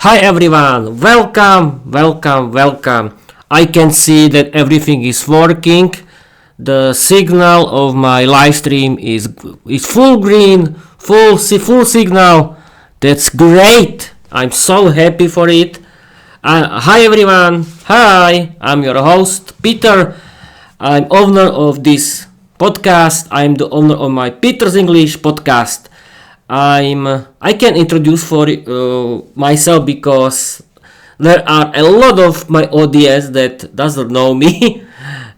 Hi everyone, welcome. I can see that everything is working. The signal of my live stream is full green, full signal. That's great. I'm so happy for it. Hi everyone. Hi, I'm your host Peter. I'm owner of this podcast. I'm the owner of my Peter's English podcast. I can introduce for myself because there are a lot of my audience that doesn't know me.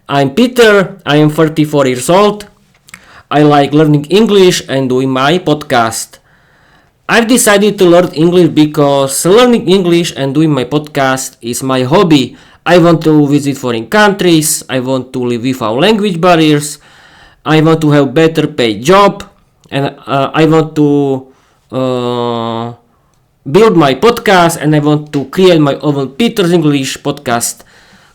I'm Peter. I am 34 years old. I like learning English and doing my podcast. I've decided to learn English because learning English and doing my podcast is my hobby. I want to visit foreign countries. I want to live without language barriers. I want to have better paid job. And I want to build my podcast, and I want to create my own Peter's English podcast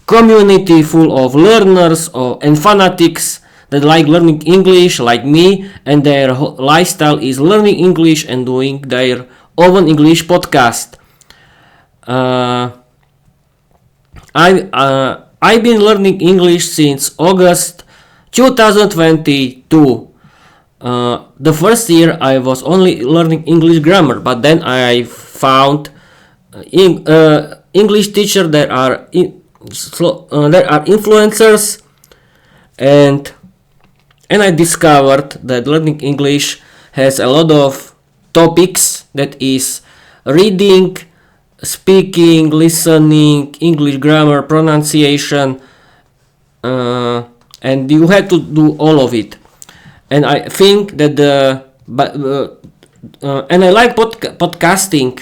community full of learners and fanatics that like learning English like me, and their lifestyle is learning English and doing their own English podcast. I've been learning English since August 2022. The first year I was only learning English grammar, but then I found English teacher that are influencers, and I discovered that learning English has a lot of topics, that is reading, speaking, listening, English grammar, pronunciation, and you have to do all of it. And I think that and I like podcasting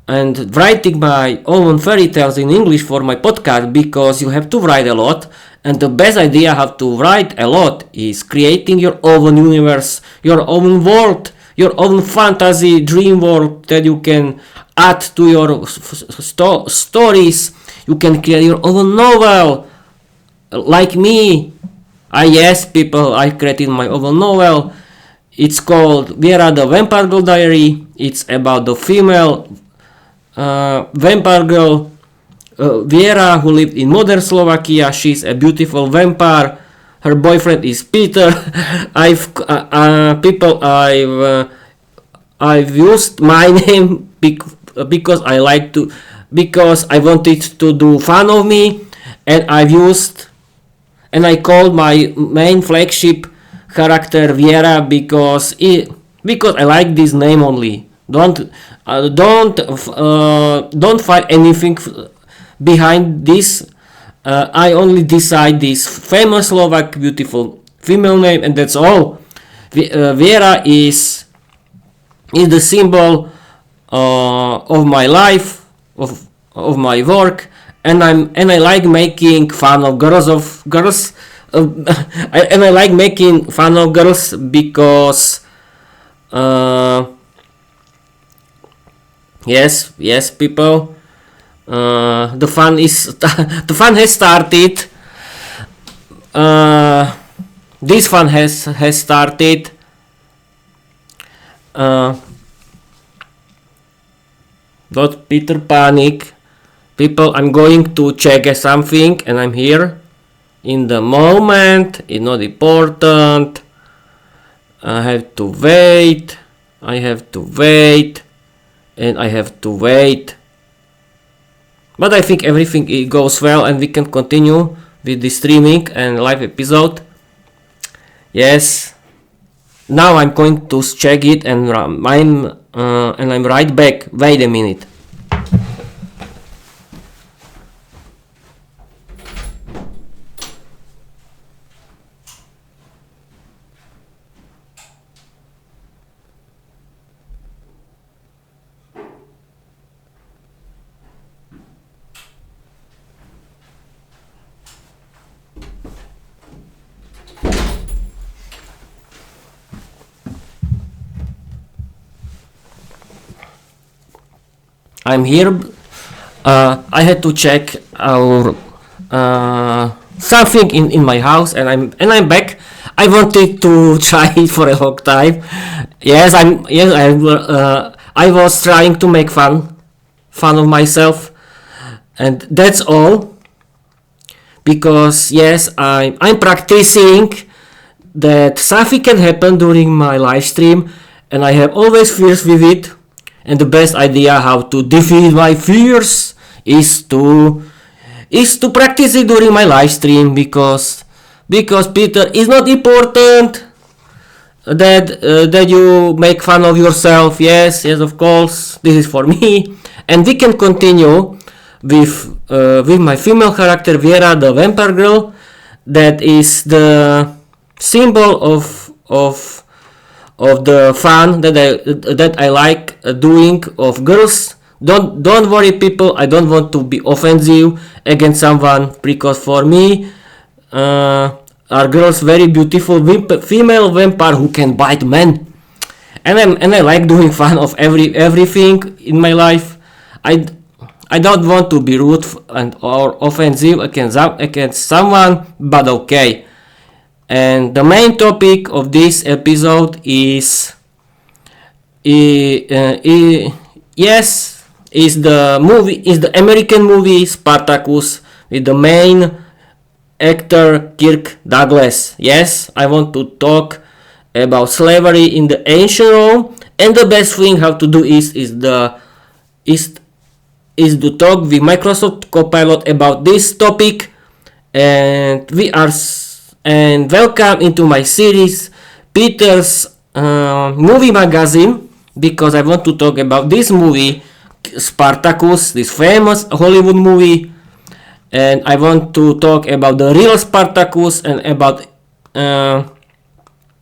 and writing my own fairy tales in English for my podcast, because you have to write a lot, and the best idea how to write a lot is creating your own universe, your own world, your own fantasy dream world that you can add to your stories. You can create your own novel like me. Yes, people, I created my own novel. It's called Viera, the Vampire Girl Diary. It's about the female vampire girl, Viera, who lived in modern Slovakia. She's a beautiful vampire. Her boyfriend is Peter. I've used my name because I wanted to do fun of me, and I called my main flagship character Viera because I like this name only. Don't find anything behind this. I only decide this famous Slovak beautiful female name, and that's all. Viera is the symbol of my life, of my work. And I like making fun of girls, and I like making fun of girls because yes, people, the fun has started. This fun has started. Don't Peter panic. People, I'm going to check something, and I'm here in the moment. It's not important. I have to wait, and I have to wait. But I think everything goes well, and we can continue with the streaming and live episode. Yes. Now I'm going to check it, and I'm right back. Wait a minute. I'm here. I had to check our something in my house, and I'm back. I wanted to try it for a long time. I was trying to make fun fun of myself, and that's all. Because yes, I'm practicing that something can happen during my live stream, and I have always fears with it. And the best idea how to defeat my fears is to practice it during my live stream, because Peter, it's not important that you make fun of yourself. Yes, of course, this is for me, and we can continue with my female character Viera, the vampire girl, that is the symbol of the fun that I like doing of girls. Don't worry, people. I don't want to be offensive against someone, because for me, are girls very beautiful female vampire who can bite men, and I like doing fun of everything in my life. I don't want to be rude or offensive against someone, but okay. And the main topic of this episode is the American movie Spartacus, with the main actor Kirk Douglas. Yes, I want to talk about slavery in the ancient Rome, and the best thing how to do is to talk with Microsoft Copilot about this topic, and welcome into my series Peter's movie magazine, because I want to talk about this movie Spartacus, this famous Hollywood movie, and I want to talk about the real Spartacus and about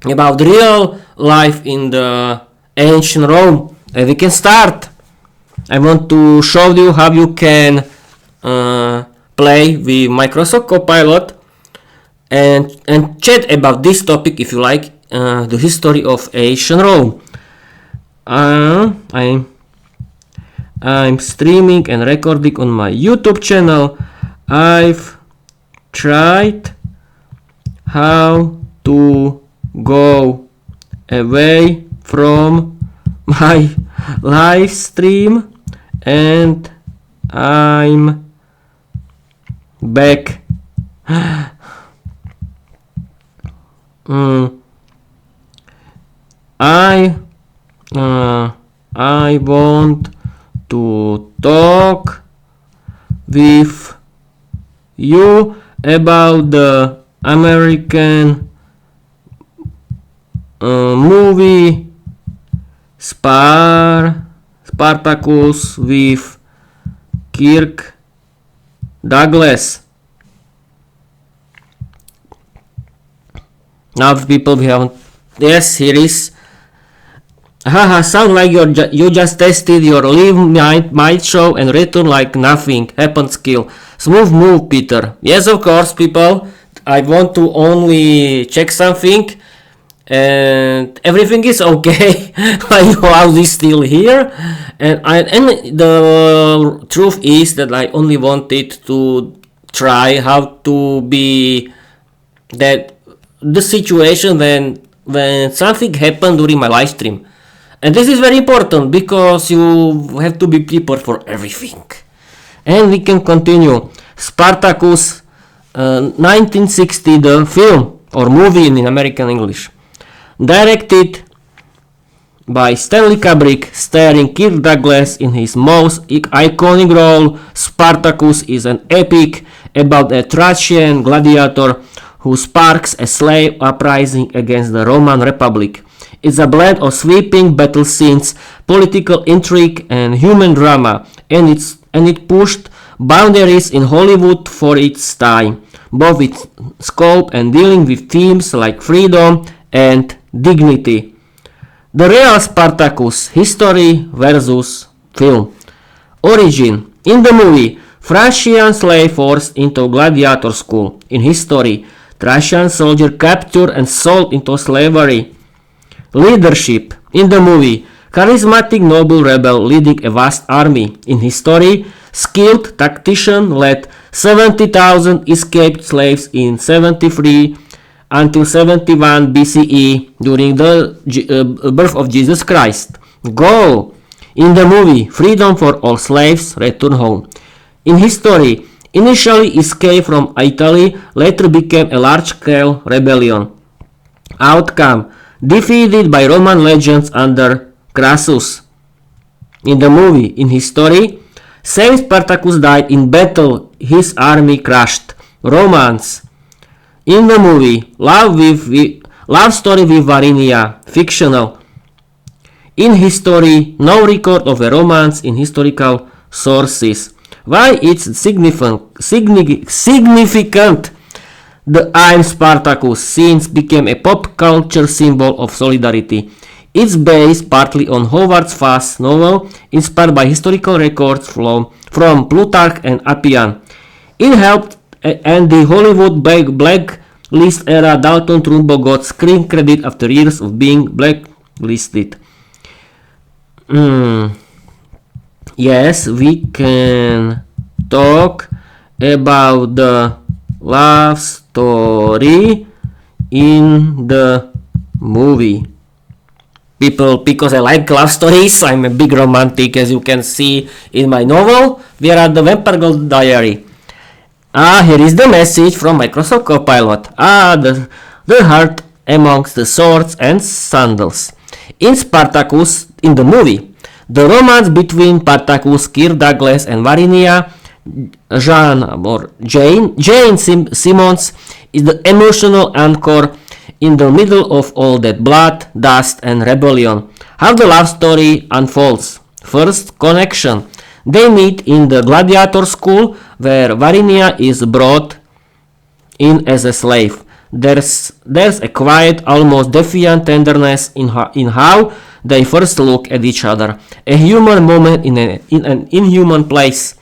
real life in the ancient Rome. And we can start. I want to show you how you can play with Microsoft Copilot and chat about this topic if you like, the history of ancient Rome. I'm streaming and recording on my YouTube channel. I've tried how to go away from my live stream, and I'm back. I want to talk with you about the American movie Spartacus with Kirk Douglas. Now, people, we haven't. Yes, here is. Haha, sound like you just tested your leave might show and return like nothing happened skill. Smooth move, Peter. Yes, of course, people. I want to only check something, and everything is okay. My house is still here, and the truth is that I only wanted to try how to be that the situation when something happened during my live stream. And this is very important, because you have to be prepared for everything. And we can continue. Spartacus, 1960, the film or movie in American English. Directed by Stanley Kubrick, starring Kirk Douglas in his most iconic role. Spartacus is an epic about a Thracian gladiator who sparks a slave uprising against the Roman Republic. It's a blend of sweeping battle scenes, political intrigue, and human drama, and it pushed boundaries in Hollywood for its time, both its scope and dealing with themes like freedom and dignity. The real Spartacus: history versus film. Origin: in the movie, Thracian slave forced into gladiator school. In history, Thracian soldier captured and sold into slavery. Leadership: in the movie, charismatic noble rebel leading a vast army. In history, skilled tactician led 70,000 escaped slaves in 73 until 71 BCE during the birth of Jesus Christ. Goal: In the movie, freedom for all slaves return home. In history, initially escape from Italy, later became a large-scale rebellion. Outcome, defeated by Roman legions under Crassus. In the movie, in history, same Spartacus died in battle, his army crushed. Romance. In the movie, love story with Varinia, fictional. In history, no record of a romance in historical sources. Why it's significant? The I'm Spartacus since became a pop culture symbol of solidarity. It's based partly on Howard Fuss novel, inspired by historical records from Plutarch and Appian. It helped, and the Hollywood blacklist era Dalton Trumbo got screen credit after years of being blacklisted. Yes, we can talk about the love story in the movie. People, because I like love stories, I'm a big romantic, as you can see in my novel, Viera the Vampire Girl Diary. Here is the message from Microsoft Copilot. The heart amongst the swords and sandals. In Spartacus, in the movie, the romance between Spartacus, Kirk Douglas, and Varinia, Jane Simmons, is the emotional anchor in the middle of all that blood, dust, and rebellion. How the love story unfolds. First, connection. They meet in the gladiator school where Varinia is brought in as a slave. There's a quiet, almost defiant tenderness in how they first look at each other. A human moment in an inhuman place.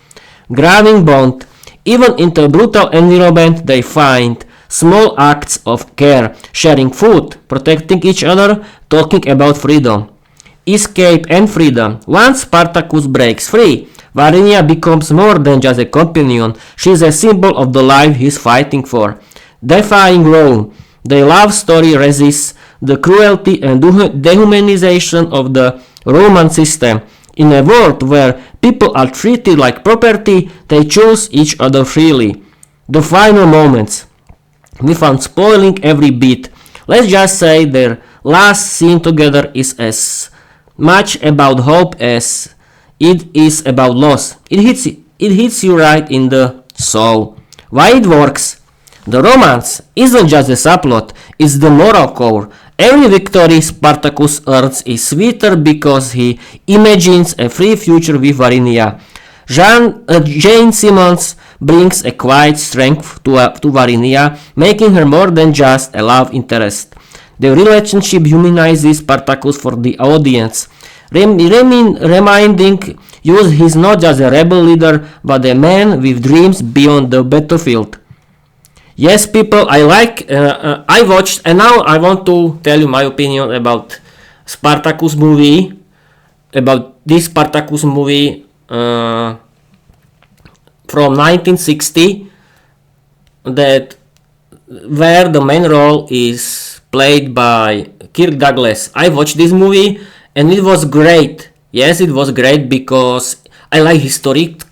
Grounding bond. Even in the brutal environment they find small acts of care, sharing food, protecting each other, talking about freedom. Escape and freedom. Once Spartacus breaks free, Varinia becomes more than just a companion. She is a symbol of the life he's fighting for. Defying Rome. Their love story resists the cruelty and dehumanization of the Roman system. In a world where people are treated like property, they choose each other freely. The final moments. Without spoiling every bit, let's just say their last scene together is as much about hope as it is about loss. It hits you right in the soul. Why it works? The romance isn't just a subplot, it's the moral core. Every victory Spartacus earns is sweeter because he imagines a free future with Varinia. Jane Simmons brings a quiet strength to Varinia, making her more than just a love interest. The relationship humanizes Spartacus for the audience, reminding you he's not just a rebel leader, but a man with dreams beyond the battlefield. Yes, people, I watched, and now I want to tell you my opinion about Spartacus movie, about this Spartacus movie from 1960, that where the main role is played by Kirk Douglas. I watched this movie and it was great. Yes, it was great because I like historic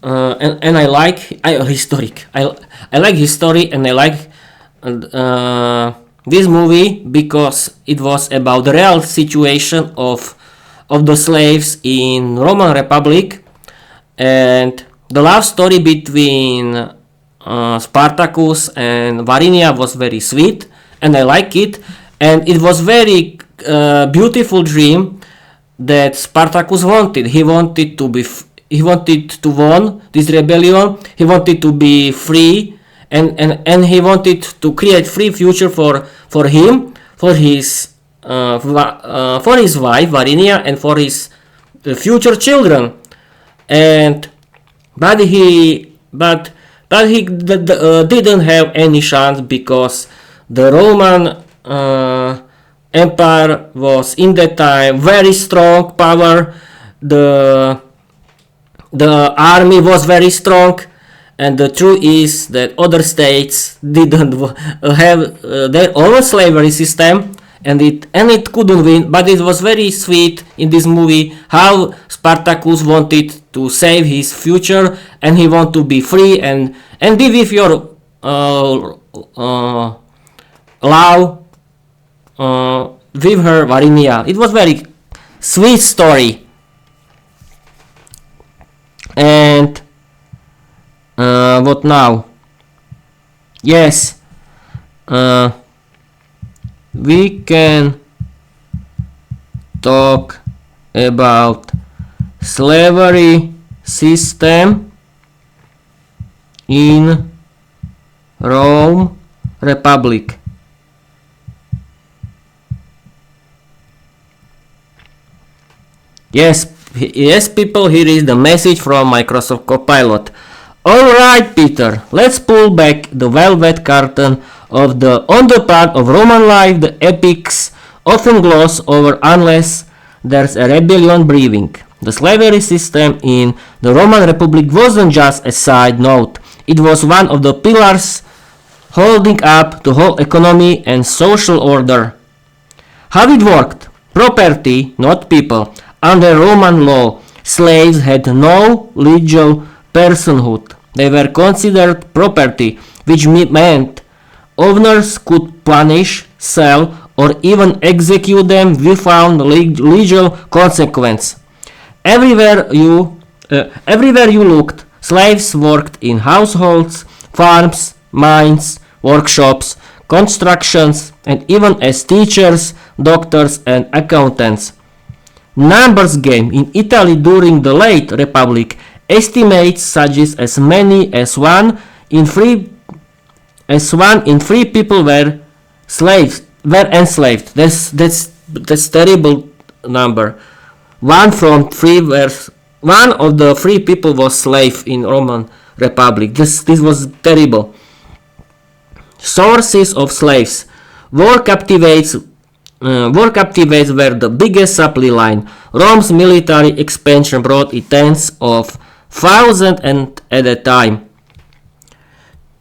and I like historic. I like history and I like this movie because it was about the real situation of the slaves in Roman Republic, and the love story between Spartacus and Varinia was very sweet and I like it, and it was very beautiful dream that Spartacus wanted. He wanted to win this rebellion. He wanted to be free, and he wanted to create free future for him, for his wife Varinia, and for his future children. And but he didn't have any chance because the Roman Empire was in that time very strong power. The army was very strong, and the truth is that other states didn't have their own slavery system, and it couldn't win, but it was very sweet in this movie how Spartacus wanted to save his future and he want to be free and be with your love with her Varinia. It was very sweet story. And what now? Yes, we can talk about slavery system in Rome Republic. Yes, people, here is the message from Microsoft Copilot. Alright, Peter, let's pull back the velvet curtain of the on the part of Roman life the epics often gloss over unless there's a rebellion brewing. The slavery system in the Roman Republic wasn't just a side note, it was one of the pillars holding up the whole economy and social order. How it worked? Property, not people. Under Roman law, slaves had no legal personhood. They were considered property, which meant owners could punish, sell, or even execute them without legal consequence. Everywhere you looked, slaves worked in households, farms, mines, workshops, constructions, and even as teachers, doctors, and accountants. Numbers game in Italy during the late Republic estimates suggest as many as one in three people were enslaved. That's terrible number. One of the three people was slave in Roman Republic. This was terrible. Sources of slaves. War captivates were the biggest supply line. Rome's military expansion brought in tens of thousands and at a time.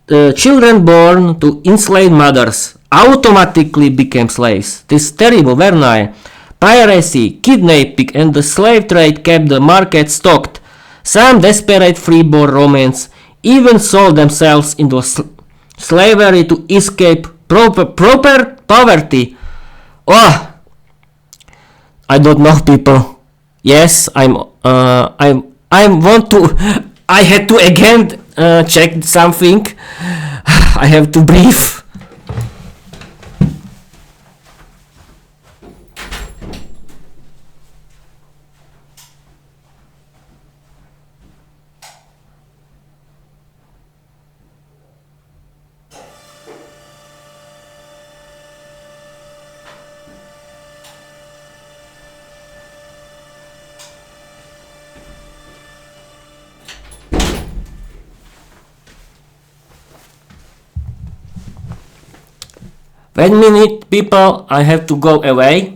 Children born to enslaved mothers automatically became slaves. This terrible Vernae. Piracy, kidnapping, and the slave trade kept the market stocked. Some desperate freeborn Romans even sold themselves into slavery to escape proper poverty. Oh, I don't know, people. Yes, I had to again check something. I have to breathe. Wait a minute, people, I have to go away.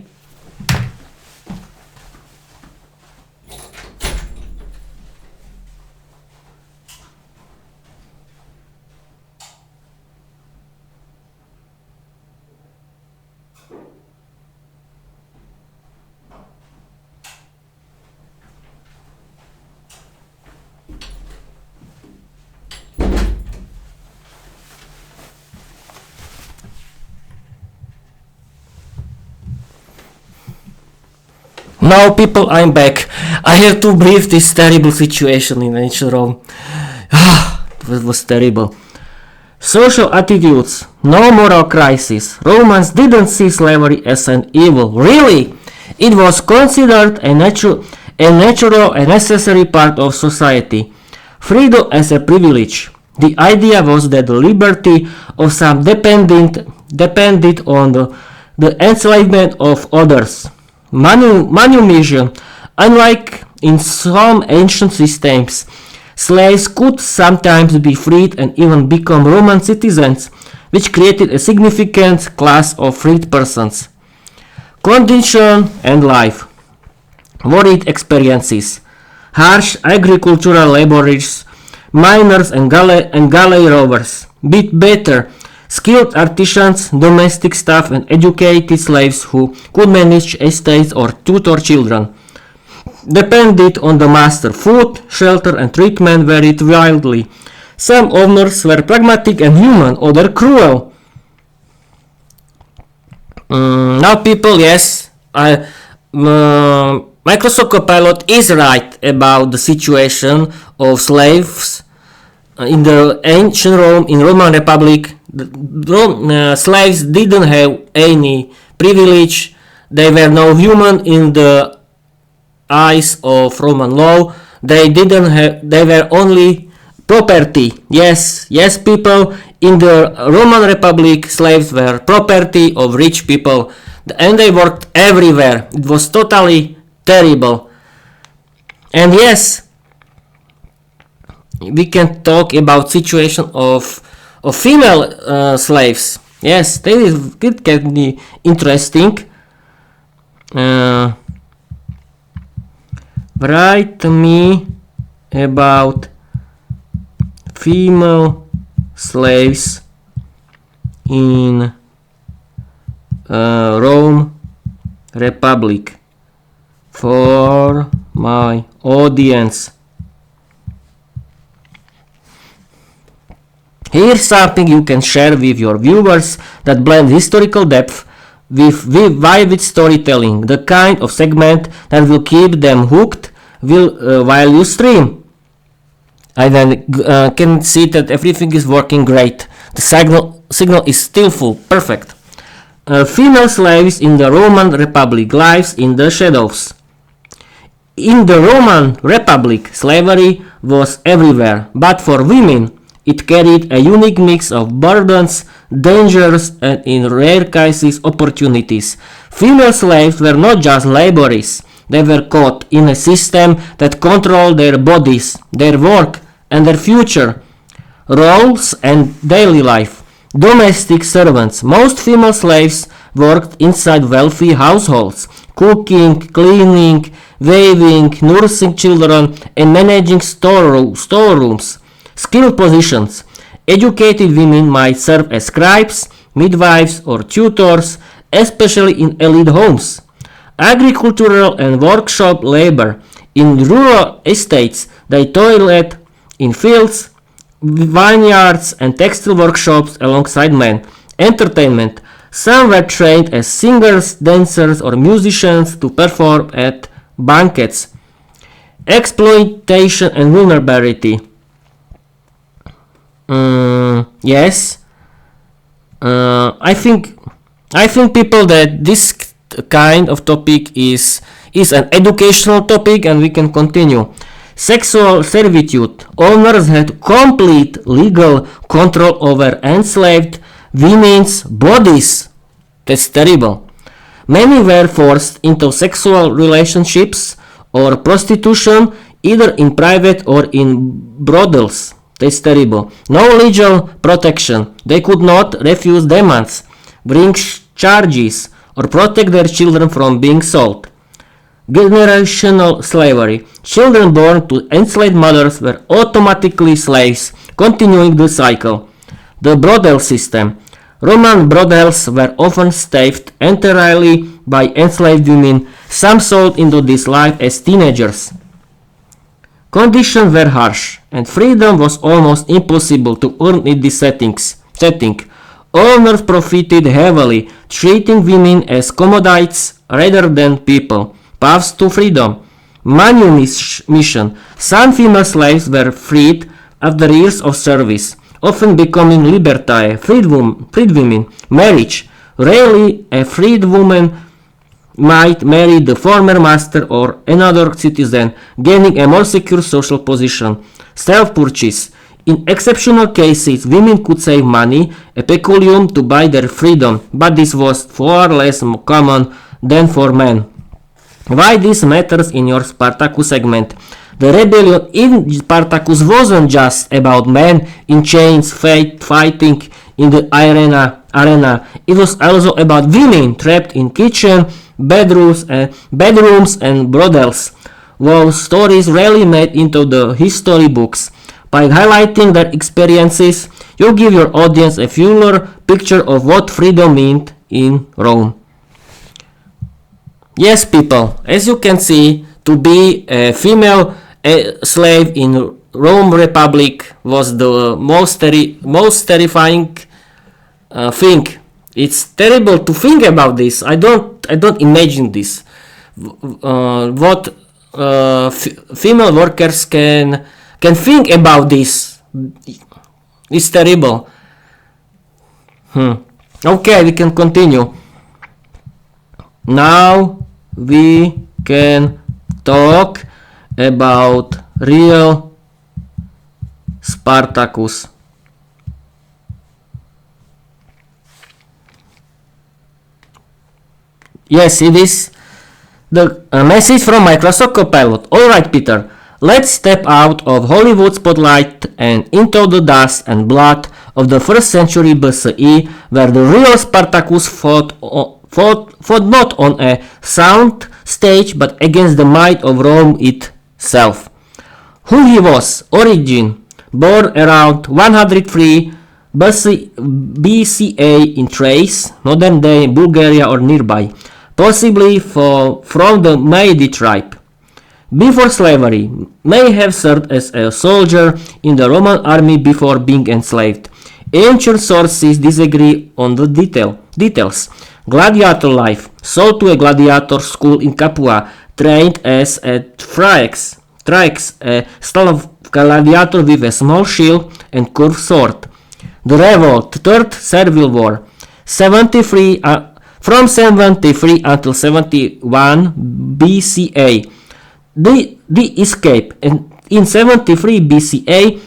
Now, people, I'm back. I have to brief this terrible situation in ancient Rome. It was terrible. Social attitudes, no moral crisis. Romans didn't see slavery as an evil. Really? It was considered a natural and necessary part of society. Freedom as a privilege. The idea was that the liberty of some depended on the enslavement of others. Manumission. Unlike in some ancient systems, slaves could sometimes be freed and even become Roman citizens, which created a significant class of freed persons. Condition and life. Varied experiences. Harsh agricultural laborers, miners and galley rovers. Bit better. Skilled artisans, domestic staff, and educated slaves who could manage estates or tutor children depended on the master. Food, shelter, and treatment varied wildly. Some owners were pragmatic and human, others cruel. Now people, yes, Microsoft Copilot is right about the situation of slaves in the ancient Rome, in Roman Republic. Slaves didn't have any privilege. They were no human in the eyes of Roman law. They were only property. Yes, people, in the Roman Republic, slaves were property of rich people, and they worked everywhere. It was totally terrible. And yes, we can talk about situation of female slaves. Yes, it can be interesting. Write me about female slaves in Rome Republic for my audience. Here's something you can share with your viewers that blends historical depth with vivid storytelling, the kind of segment that will keep them hooked while you stream. I then can see that everything is working great. The signal is still full. Perfect. Female slaves in the Roman Republic, lives in the shadows. In the Roman Republic, slavery was everywhere, but for women, it carried a unique mix of burdens, dangers, and in rare cases, opportunities. Female slaves were not just laborers. They were caught in a system that controlled their bodies, their work, and their future, roles, and daily life. Domestic servants. Most female slaves worked inside wealthy households, cooking, cleaning, weaving, nursing children, and managing storerooms. Skilled positions. Educated women might serve as scribes, midwives, or tutors, especially in elite homes. Agricultural and workshop labor. In rural estates, they toiled in fields, vineyards, and textile workshops alongside men. Entertainment. Some were trained as singers, dancers, or musicians to perform at banquets. Exploitation and vulnerability. Yes. I think people that this kind of topic is an educational topic, and we can continue. Sexual servitude. Owners had complete legal control over enslaved women's bodies. That's terrible. Many were forced into sexual relationships or prostitution, either in private or in brothels. That's terrible. No legal protection. They could not refuse demands, bring charges, or protect their children from being sold. Generational slavery. Children born to enslaved mothers were automatically slaves, continuing the cycle. The brothel system. Roman brothels were often staffed entirely by enslaved women, some sold into this life as teenagers. Conditions were harsh, and freedom was almost impossible to earn in this setting. Owners profited heavily, treating women as commodities rather than people. Paths to freedom. Manumission. Some female slaves were freed after years of service, often becoming libertine, freed women. Marriage. Rarely a freed woman might marry the former master or another citizen, gaining a more secure social position. Self-purchase. In exceptional cases, women could save money, a peculium, to buy their freedom, but this was far less common than for men. Why this matters in your Spartacus segment? The rebellion in Spartacus wasn't just about men in chains fighting in the arena. It was also about women trapped in kitchens, bedrooms and brothels. Those stories rarely made into the history books. By highlighting their experiences, You give your audience a fuller picture of what freedom meant in Rome. Yes, people, as you can see, to be a female slave in Rome Republic was the most terrifying thing. It's terrible to think about this. I don't imagine this. What female workers can think about this. It's terrible. Okay, we can continue. Now we can talk about real Spartacus. Yes, it is the message from Microsoft Copilot. Alright, Peter, let's step out of Hollywood spotlight and into the dust and blood of the 1st century BCE, where the real Spartacus fought not on a sound stage but against the might of Rome itself. Who he was: origin, born around 103 BCA in Thrace, modern day Bulgaria or nearby, possibly from the Maidi tribe. Before slavery, may have served as a soldier in the Roman army before being enslaved. Ancient sources disagree on the details. Gladiator life, sold to a gladiator school in Capua, trained as a triax, a style of gladiator with a small shield and curved sword. The revolt, Third Servile War, from 73 until 71 BCA. The escape, and in 73 BCA,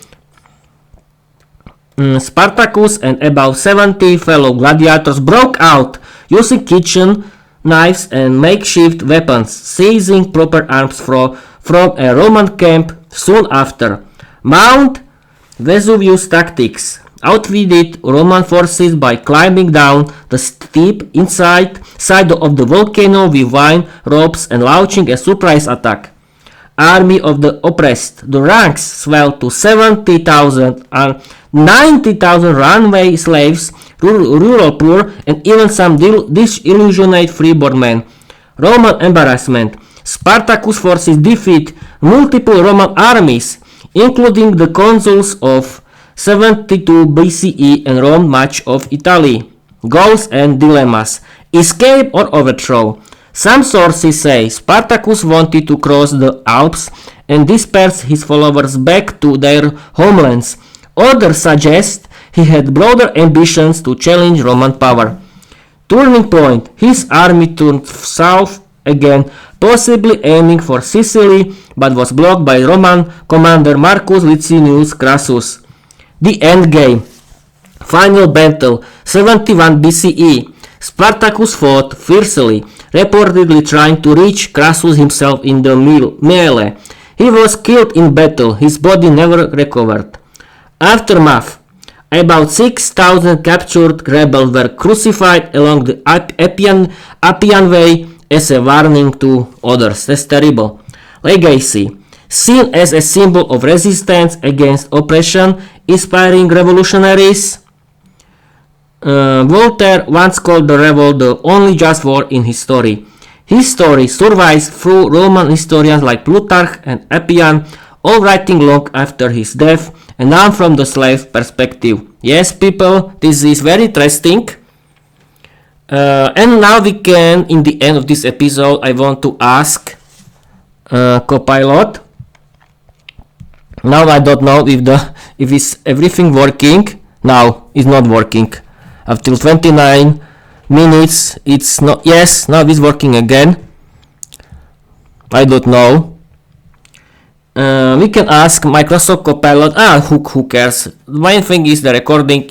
Spartacus and about 70 fellow gladiators broke out using kitchen knives and makeshift weapons, seizing proper arms from a Roman camp soon after. Mount Vesuvius tactics outwitted Roman forces by climbing down the steep side of the volcano with vine ropes and launching a surprise attack. Army of the oppressed. The ranks swelled to 70,000 and 90,000 runaway slaves, rural poor, and even some disillusioned freeborn men. Roman embarrassment. Spartacus' forces defeat multiple Roman armies, including the consuls of 72 BCE and Rome, much of Italy. Goals and dilemmas. Escape or overthrow. Some sources say Spartacus wanted to cross the Alps and disperse his followers back to their homelands. Others suggest he had broader ambitions to challenge Roman power. Turning point. His army turned south again, possibly aiming for Sicily, but was blocked by Roman commander Marcus Licinius Crassus. The endgame. Final battle, 71 BCE. Spartacus fought fiercely, reportedly trying to reach Crassus himself in the melee. He was killed in battle, his body never recovered. Aftermath. About 6,000 captured rebels were crucified along the Appian Way as a warning to others. That's terrible. Legacy. Seen as a symbol of resistance against oppression, inspiring revolutionaries. Voltaire once called the revolt the only just war in history. His story survives through Roman historians like Plutarch and Appian, all writing long after his death, and now from the slave perspective. Yes, people, this is very interesting. And now we can, in the end of this episode, I want to ask Copilot. Now I don't know if is everything working. Now it's not working. After 29 minutes, it's not. Yes, now it's working again. I don't know. We can ask Microsoft Copilot. Who cares? The main thing is the recording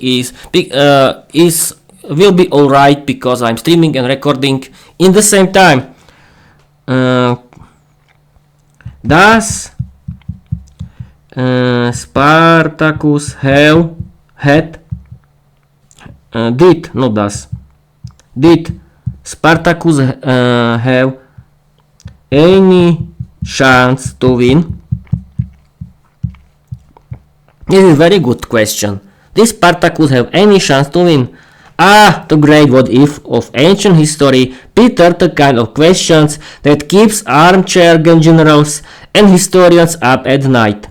will be alright because I'm streaming and recording in the same time. Does Spartacus did Spartacus have any chance to win? This is a very good question. Did Spartacus have any chance to win? Ah, the great what if of ancient history, Peter, the kind of questions that keeps armchair generals and historians up at night.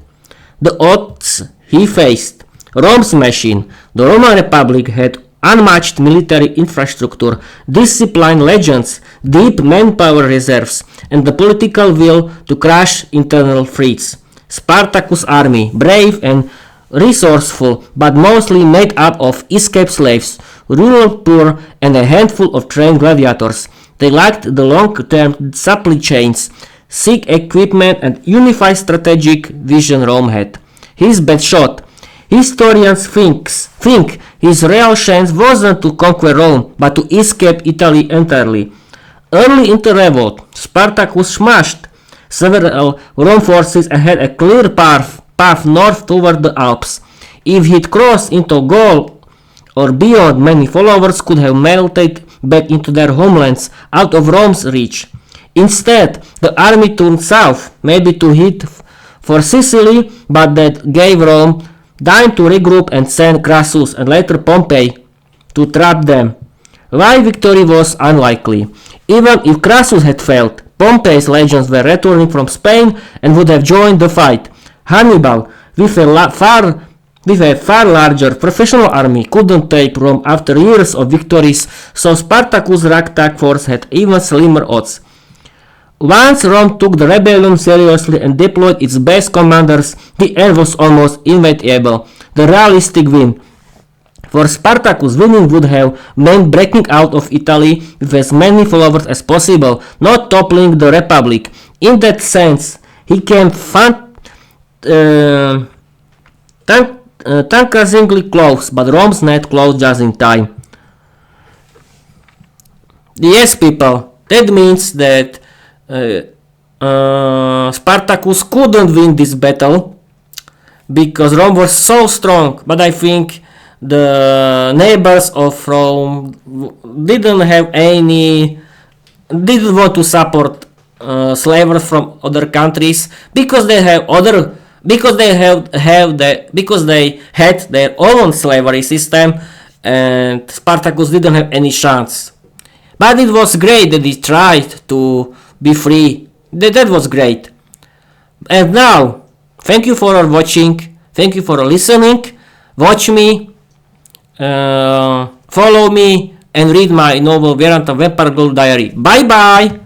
The odds he faced. Rome's machine. The Roman Republic had unmatched military infrastructure, disciplined legends, deep manpower reserves, and the political will to crush internal threats. Spartacus' army, brave and resourceful, but mostly made up of escaped slaves, rural poor, and a handful of trained gladiators. They lacked the long-term supply chains, sick equipment, and unified strategic vision Rome had. His bad shot. Historians think his real chance wasn't to conquer Rome, but to escape Italy entirely. Early in the revolt, Spartacus smashed several Rome forces and had a clear path north toward the Alps. If he'd crossed into Gaul or beyond, many followers could have melted back into their homelands out of Rome's reach. Instead, the army turned south, maybe to hit for Sicily, but that gave Rome time to regroup and send Crassus and later Pompey to trap them. Why victory was unlikely. Even if Crassus had failed, Pompey's legions were returning from Spain and would have joined the fight. Hannibal, with a far larger professional army, couldn't take Rome after years of victories, so Spartacus' ragtag force had even slimmer odds. Once Rome took the rebellion seriously and deployed its best commanders, the end was almost inevitable. The realistic win. For Spartacus, winning would have meant breaking out of Italy with as many followers as possible, not toppling the Republic. In that sense, he came tantalizingly close, but Rome's net closed just in time. Yes, people, that means that Spartacus couldn't win this battle because Rome was so strong, but I think the neighbors of Rome didn't want to support slavers from other countries because they had their own slavery system, and Spartacus didn't have any chance. But it was great that he tried to be free. That was great. And now, thank you for watching. Thank you for listening. Watch me, follow me, and read my novel Viera Vampire Girl Diary. Bye bye.